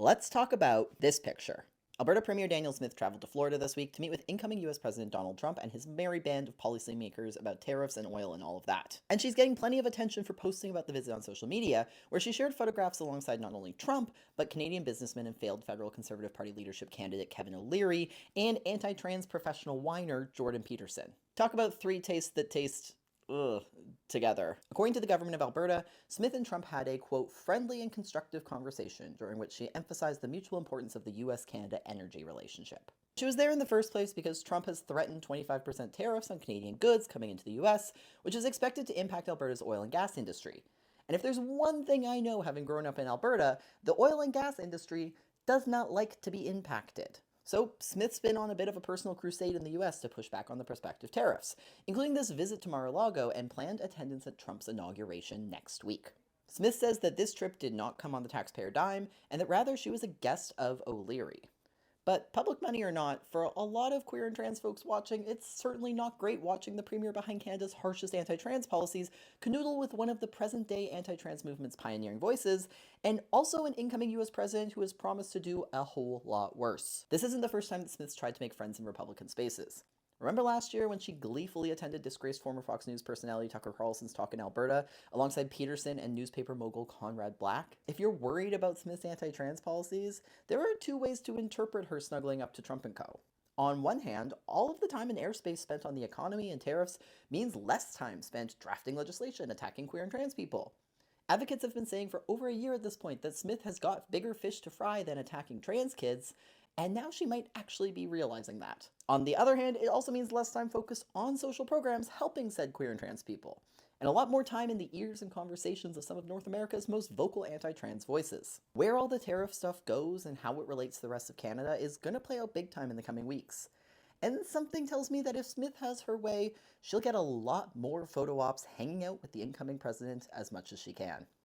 Let's talk about this picture. Alberta Premier Danielle Smith traveled to Florida this week to meet with incoming US President Donald Trump and his merry band of policymakers about tariffs and oil and all of that. And she's getting plenty of attention for posting about the visit on social media, where she shared photographs alongside not only Trump, but Canadian businessman and failed federal Conservative Party leadership candidate Kevin O'Leary and anti-trans professional whiner Jordan Peterson. Talk about three tastes that taste together. According to the Government of Alberta, Smith and Trump had a, quote, friendly and constructive conversation during which she emphasized the mutual importance of the US-Canada energy relationship. She was there in the first place because Trump has threatened 25% tariffs on Canadian goods coming into the US, which is expected to impact Alberta's oil and gas industry. And if there's one thing I know having grown up in Alberta, the oil and gas industry does not like to be impacted. So Smith's been on a bit of a personal crusade in the US to push back on the prospective tariffs, including this visit to Mar-a-Lago and planned attendance at Trump's inauguration next week. Smith says that this trip did not come on the taxpayer dime, and that rather she was a guest of O'Leary. But public money or not, for a lot of queer and trans folks watching, it's certainly not great watching the premier behind Canada's harshest anti-trans policies canoodle with one of the present-day anti-trans movement's pioneering voices, and also an incoming US president who has promised to do a whole lot worse. This isn't the first time that Smith's tried to make friends in Republican spaces. Remember last year when she gleefully attended disgraced former Fox News personality Tucker Carlson's talk in Alberta, alongside Peterson and newspaper mogul Conrad Black? If you're worried about Smith's anti-trans policies, there are two ways to interpret her snuggling up to Trump and co. On one hand, all of the time and airspace spent on the economy and tariffs means less time spent drafting legislation attacking queer and trans people. Advocates have been saying for over a year at this point that Smith has got bigger fish to fry than attacking trans kids, and now she might actually be realizing that. On the other hand, it also means less time focused on social programs helping said queer and trans people, and a lot more time in the ears and conversations of some of North America's most vocal anti-trans voices. Where all the tariff stuff goes and how it relates to the rest of Canada is going to play out big time in the coming weeks. And something tells me that if Smith has her way, she'll get a lot more photo ops hanging out with the incoming president as much as she can.